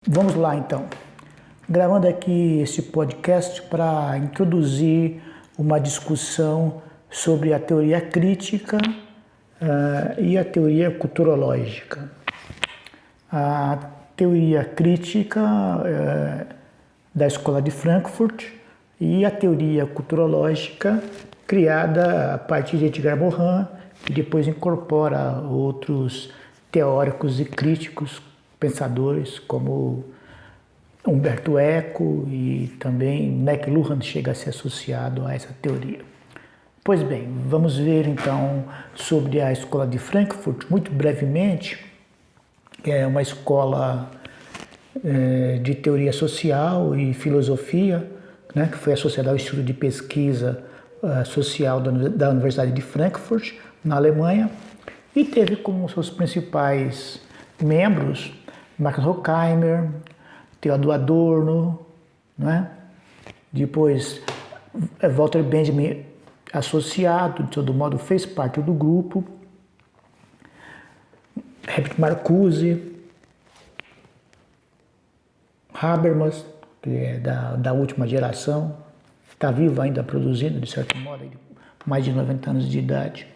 Vamos lá então, gravando aqui esse podcast para introduzir uma discussão sobre a teoria crítica e a teoria culturológica. A teoria crítica da Escola de Frankfurt e a teoria culturológica criada a partir de Edgar Morin, que depois incorpora outros teóricos e críticos, pensadores como Umberto Eco, e também McLuhan chega a ser associado a essa teoria. Pois bem, vamos ver então sobre a Escola de Frankfurt, muito brevemente. É uma escola de teoria social e filosofia, né, que foi associada ao Instituto de Pesquisa Social da Universidade de Frankfurt, na Alemanha, e teve como seus principais membros Max Horkheimer, Theodor Adorno, né? Depois Walter Benjamin, associado, de todo modo fez parte do grupo, Herbert Marcuse, Habermas, que é da última geração, está vivo ainda produzindo, de certo modo, mais de 90 anos de idade.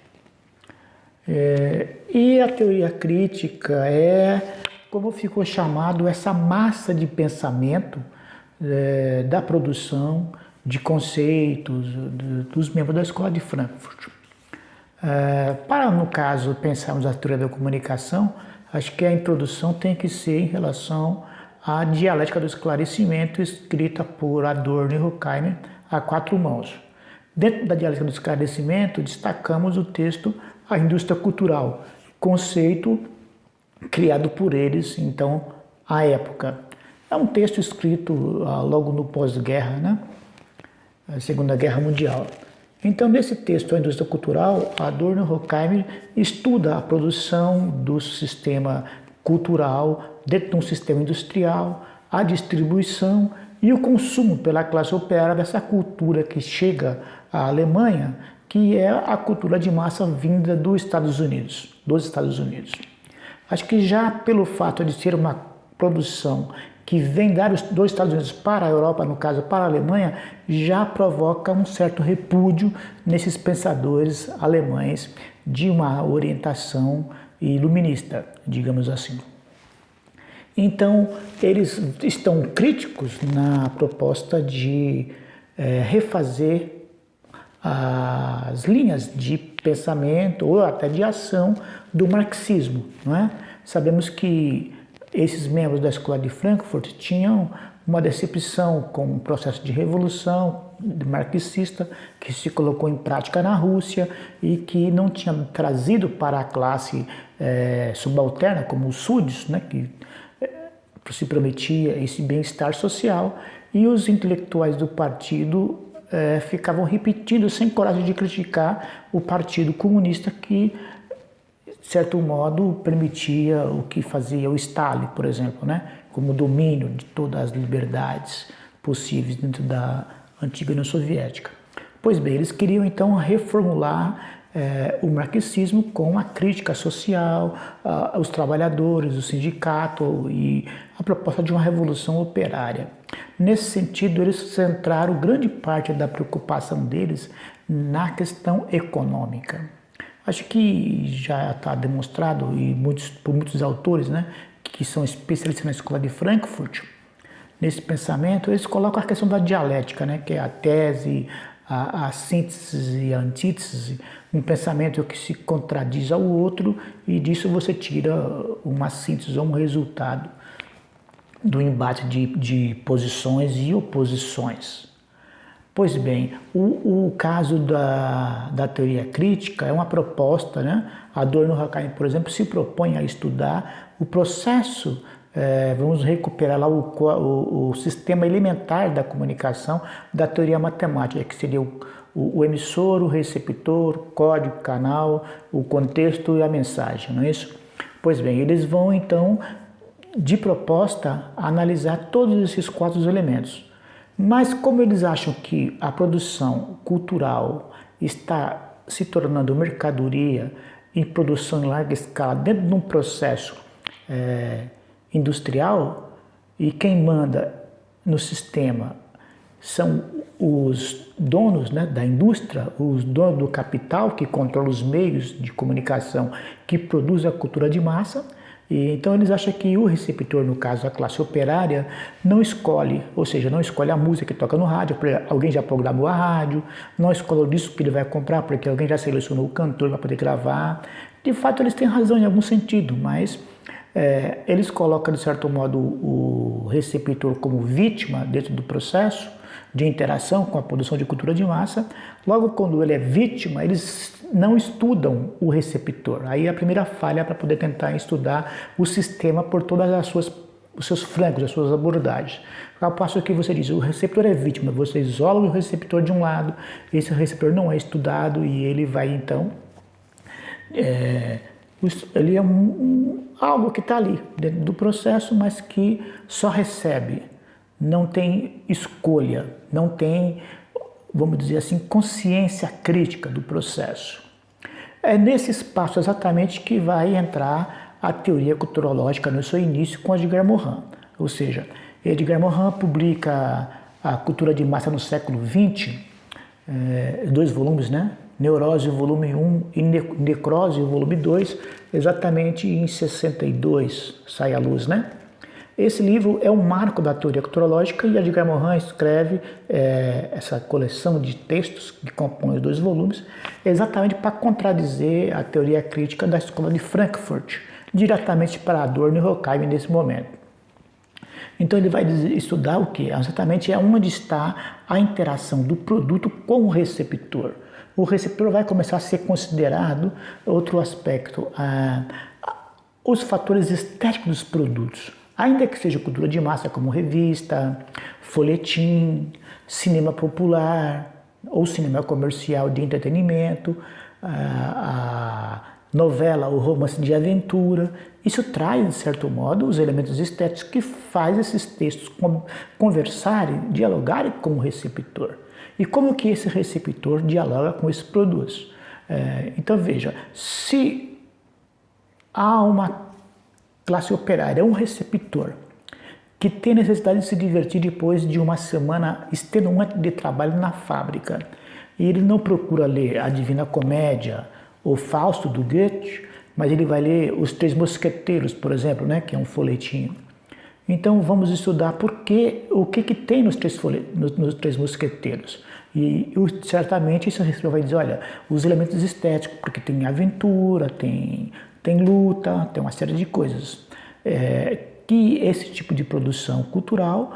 E a teoria crítica é, como ficou chamado, essa massa de pensamento da produção de conceitos dos membros da Escola de Frankfurt. Para, no caso, pensarmos a teoria da comunicação, acho que a introdução tem que ser em relação à dialética do esclarecimento, escrita por Adorno e Horkheimer a quatro mãos. Dentro da dialética do esclarecimento, destacamos o texto A Indústria Cultural, conceito criado por eles, então, à época. É um texto escrito logo no pós-guerra, né? A Segunda Guerra Mundial. Então, nesse texto, A Indústria Cultural, Adorno e Horkheimer estuda a produção do sistema cultural dentro de um sistema industrial, a distribuição e o consumo pela classe operária dessa cultura que chega à Alemanha, que é a cultura de massa vinda dos Estados Unidos. Acho que já pelo fato de ser uma produção que vem dos Estados Unidos para a Europa, no caso para a Alemanha, já provoca um certo repúdio nesses pensadores alemães de uma orientação iluminista, digamos assim. Então, eles estão críticos na proposta de refazer as linhas de pensamento ou até de ação do marxismo, não é? Sabemos que esses membros da Escola de Frankfurt tinham uma decepção com o processo de revolução marxista que se colocou em prática na Rússia e que não tinha trazido para a classe subalterna, como os súditos, né, que se prometia esse bem-estar social, e os intelectuais do partido ficavam repetindo sem coragem de criticar o Partido Comunista, que, de certo modo, permitia o que fazia o Stalin, por exemplo, né? Como domínio de todas as liberdades possíveis dentro da antiga União Soviética. Pois bem, eles queriam então reformular o marxismo com a crítica social, os trabalhadores, o sindicato e a proposta de uma revolução operária. Nesse sentido, eles centraram grande parte da preocupação deles na questão econômica. Acho que já está demonstrado por muitos autores, né, que são especialistas na Escola de Frankfurt, nesse pensamento, eles colocam a questão da dialética, né, que é a tese, a síntese e a antítese, um pensamento que se contradiz ao outro, e disso você tira uma síntese ou um resultado do embate de posições e oposições. Pois bem, o caso da teoria crítica é uma proposta, né? Adorno e Horkheimer, por exemplo, se propõe a estudar o processo, vamos recuperar lá o sistema elementar da comunicação da teoria matemática, que seria o emissor, o receptor, o código, o canal, o contexto e a mensagem, não é isso? Pois bem, eles vão então, de proposta, analisar todos esses quatro elementos. Mas como eles acham que a produção cultural está se tornando mercadoria em produção em larga escala dentro de um processo industrial, e quem manda no sistema são os donos, né, da indústria, os donos do capital que controlam os meios de comunicação que produzem a cultura de massa. E então eles acham que o receptor, no caso a classe operária, não escolhe, ou seja, não escolhe a música que toca no rádio, porque alguém já programou a rádio, não escolhe o disco que ele vai comprar, porque alguém já selecionou o cantor para poder gravar. De fato, eles têm razão em algum sentido, mas eles colocam, de certo modo, o receptor como vítima dentro do processo de interação com a produção de cultura de massa. Logo, quando ele é vítima, eles não estudam o receptor. Aí a primeira falha para poder tentar estudar o sistema por todas os seus flancos, as suas abordagens. Ao passo que você diz, o receptor é vítima, você isola o receptor de um lado, esse receptor não é estudado e ele vai então... ele é algo que está ali dentro do processo, mas que só recebe, não tem escolha, não tem, vamos dizer assim, consciência crítica do processo. É nesse espaço exatamente que vai entrar a teoria culturológica no seu início com Edgar Morin. Ou seja, Edgar Morin publica a cultura de massa no século XX, 2 volumes, né? Neurose, volume 1 e Necrose, volume 2, exatamente em 62 sai à luz, né? Esse livro é um marco da teoria culturológica e Edgar Morin escreve essa coleção de textos que compõe os 2 volumes exatamente para contradizer a teoria crítica da escola de Frankfurt, diretamente para Adorno e Horkheimer nesse momento. Então ele vai estudar o que? Exatamente onde está a interação do produto com o receptor. O receptor vai começar a ser considerado outro aspecto, os fatores estéticos dos produtos. Ainda que seja cultura de massa como revista, folhetim, cinema popular ou cinema comercial de entretenimento, a novela ou romance de aventura, isso traz, de certo modo, os elementos estéticos que faz esses textos conversarem, dialogarem com o receptor. E como que esse receptor dialoga com esses produtos? Então veja, se há uma classe operária, um receptor que tem necessidade de se divertir depois de uma semana extenuante de trabalho na fábrica, e ele não procura ler a Divina Comédia ou Fausto do Goethe, mas ele vai ler Os Três Mosqueteiros, por exemplo, né, que é um folhetinho. Então vamos estudar o que tem nos três Mosqueteiros. E certamente esse receptor vai dizer, olha, os elementos estéticos, porque tem aventura, tem luta, tem uma série de coisas que esse tipo de produção cultural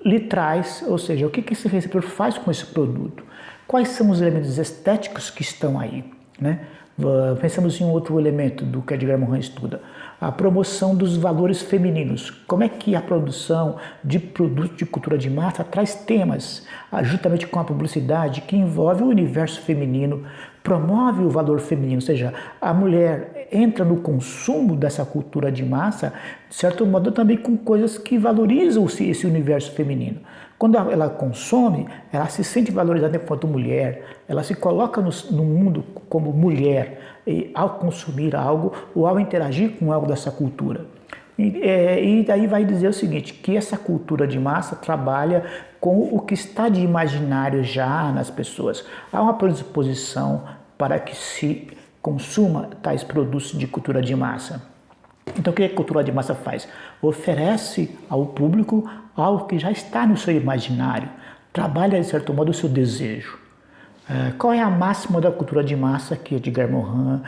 lhe traz, ou seja, o que esse receptor faz com esse produto? Quais são os elementos estéticos que estão aí, né? Pensamos em um outro elemento do que Edgar Morin estuda, a promoção dos valores femininos. Como é que a produção de produtos de cultura de massa traz temas, juntamente com a publicidade, que envolve o universo feminino, promove o valor feminino, ou seja, a mulher entra no consumo dessa cultura de massa, de certo modo também com coisas que valorizam esse universo feminino. Quando ela consome, ela se sente valorizada enquanto mulher, ela se coloca no mundo como mulher ao consumir algo ou ao interagir com algo dessa cultura. E daí vai dizer o seguinte, que essa cultura de massa trabalha com o que está de imaginário já nas pessoas. Há uma predisposição para que se consuma tais produtos de cultura de massa. Então o que a cultura de massa faz? Oferece ao público algo que já está no seu imaginário, trabalha de certo modo o seu desejo. Qual é a máxima da cultura de massa que Edgar Morin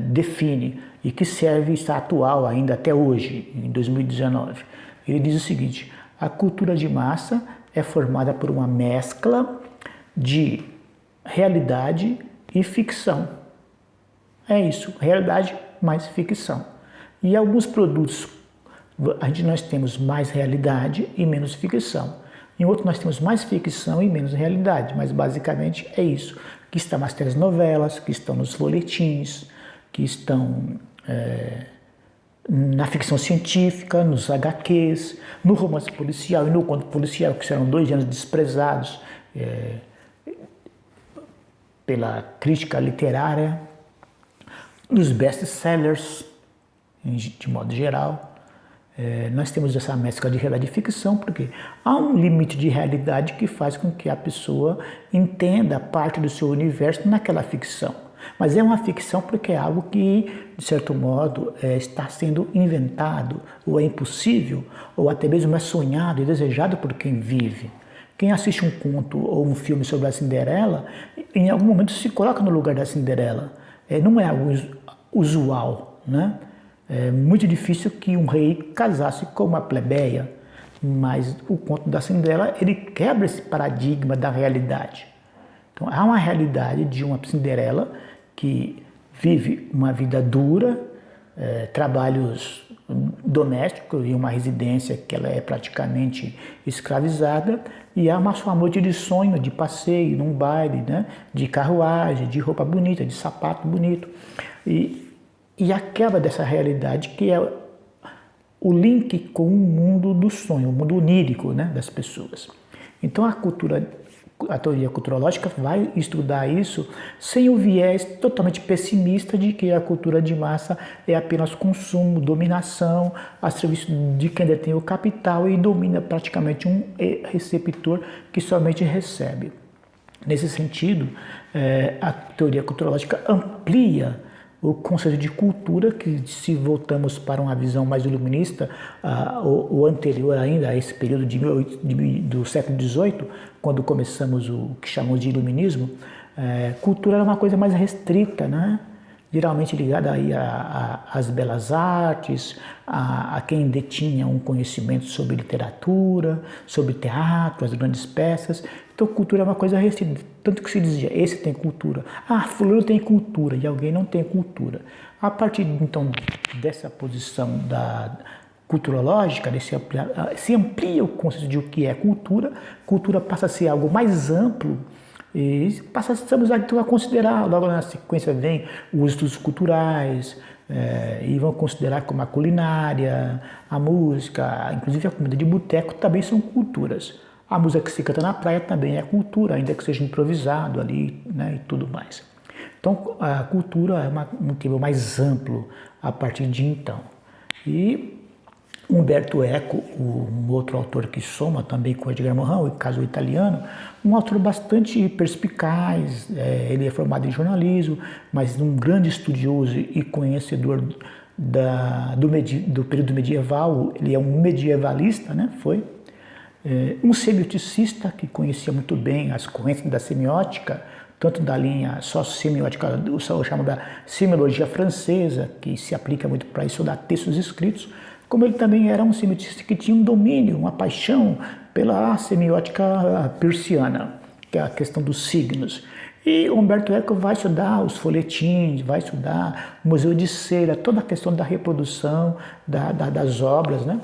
define e que serve e está atual ainda até hoje, em 2019? Ele diz o seguinte, a cultura de massa é formada por uma mescla de realidade e ficção. É isso, realidade mais ficção. E alguns produtos, nós temos mais realidade e menos ficção. Em outro nós temos mais ficção e menos realidade, mas basicamente é isso, que está nas telenovelas, que estão nos folhetins, que estão na ficção científica, nos HQs, no romance policial e no conto policial, que serão 2 anos desprezados pela crítica literária, nos best-sellers, de modo geral. Nós temos essa mescla de realidade e ficção porque há um limite de realidade que faz com que a pessoa entenda parte do seu universo naquela ficção. Mas é uma ficção porque é algo que, de certo modo, está sendo inventado, ou é impossível, ou até mesmo é sonhado e desejado por quem vive. Quem assiste um conto ou um filme sobre a Cinderela, em algum momento se coloca no lugar da Cinderela. Não é algo usual, né? É muito difícil que um rei casasse com uma plebeia, mas o conto da Cinderela, ele quebra esse paradigma da realidade. Então, há uma realidade de uma Cinderela que vive uma vida dura, trabalhos domésticos e uma residência que ela é praticamente escravizada, e há uma sua noite de sonho, de passeio, num baile, né? De carruagem, de roupa bonita, de sapato bonito. E a quebra dessa realidade que é o link com o mundo do sonho, o mundo onírico, né, das pessoas. Então a teoria culturológica vai estudar isso sem o viés totalmente pessimista de que a cultura de massa é apenas consumo, dominação, a serviço de quem detém o capital e domina praticamente um receptor que somente recebe. Nesse sentido, a teoria culturológica amplia o conceito de cultura, que se voltamos para uma visão mais iluminista, o anterior ainda a esse período do século XVIII, quando começamos o que chamamos de iluminismo, cultura era uma coisa mais restrita, né? Geralmente ligada aí às belas artes, a quem detinha um conhecimento sobre literatura, sobre teatro, as grandes peças. Então, cultura é uma coisa restrita, tanto que se dizia, esse tem cultura. Fulano tem cultura e alguém não tem cultura. A partir, então, dessa posição da culturológica, se amplia o conceito de o que é cultura, cultura passa a ser algo mais amplo e passamos a considerar, logo na sequência vem os estudos culturais, e vão considerar como a culinária, a música, inclusive a comida de boteco também são culturas. A música que se canta na praia também é cultura, ainda que seja improvisado ali, né, e tudo mais. Então, a cultura é um tema mais amplo a partir de então. E Umberto Eco, um outro autor que soma também com Edgar Morin, o caso italiano, um autor bastante perspicaz, ele é formado em jornalismo, mas um grande estudioso e conhecedor do período medieval, ele é um medievalista, né, um semioticista que conhecia muito bem as correntes da semiótica, tanto da linha semiótica, eu chamo da semiologia francesa, que se aplica muito para estudar textos escritos, como ele também era um semiotista que tinha um domínio, uma paixão pela semiótica persiana, que é a questão dos signos. E Umberto Eco vai estudar os folhetins, vai estudar o Museu de Cera, toda a questão da reprodução das obras, né?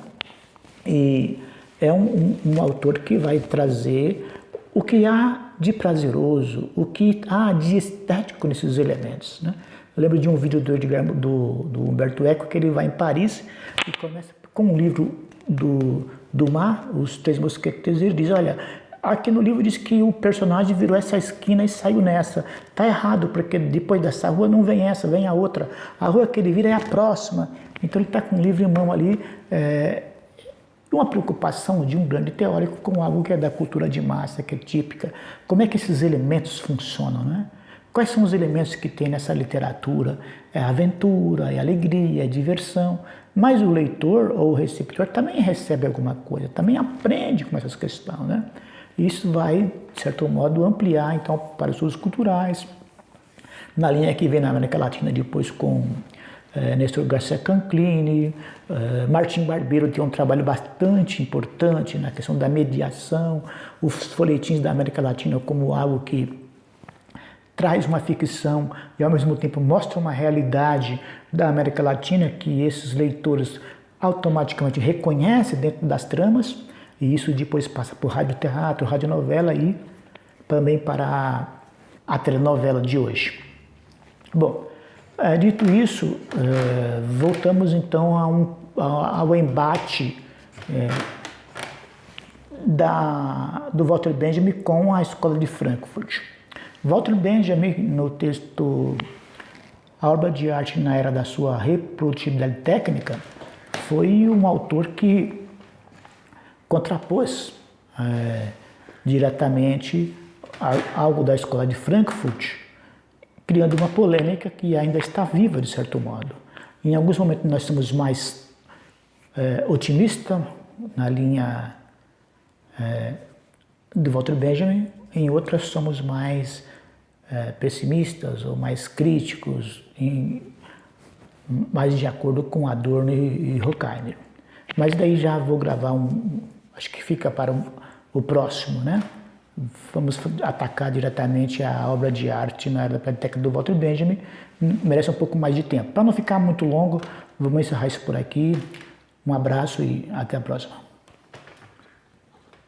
E é um autor que vai trazer o que há de prazeroso, o que há de estético nesses elementos, né? Eu lembro de um vídeo do Umberto Eco, que ele vai em Paris e começa com um livro do Dumas, Os Três Mosqueteiros, e ele diz, olha, aqui no livro diz que o personagem virou essa esquina e saiu nessa. Está errado, porque depois dessa rua não vem essa, vem a outra. A rua que ele vira é a próxima. Então ele está com um livro em mão ali, uma preocupação de um grande teórico com algo que é da cultura de massa, que é típica. Como é que esses elementos funcionam, né? Quais são os elementos que tem nessa literatura? É a aventura, é a alegria, é a diversão. Mas o leitor ou o receptor também recebe alguma coisa, também aprende com essas questões, né? Isso vai, de certo modo, ampliar então para os estudos culturais. Na linha que vem na América Latina depois com Néstor Garcia Canclini, Martim Barbeiro tem um trabalho bastante importante na questão da mediação, os folhetins da América Latina como algo que traz uma ficção e ao mesmo tempo mostra uma realidade da América Latina que esses leitores automaticamente reconhecem dentro das tramas, e isso depois passa por radioteatro, radionovela e também para a telenovela de hoje. Bom, dito isso, voltamos então ao embate do Walter Benjamin com a Escola de Frankfurt. Walter Benjamin, no texto A Obra de Arte na Era da Sua Reprodutibilidade Técnica, foi um autor que contrapôs diretamente algo da escola de Frankfurt, criando uma polêmica que ainda está viva, de certo modo. Em alguns momentos nós somos mais otimistas, na linha do Walter Benjamin, em outras somos mais pessimistas ou mais críticos, mais de acordo com Adorno e Horkheimer. Mas daí já vou gravar acho que fica para o próximo, né? Vamos atacar diretamente a obra de arte na era da biblioteca do Walter Benjamin, merece um pouco mais de tempo. Para não ficar muito longo, vamos encerrar isso por aqui. Um abraço e até a próxima.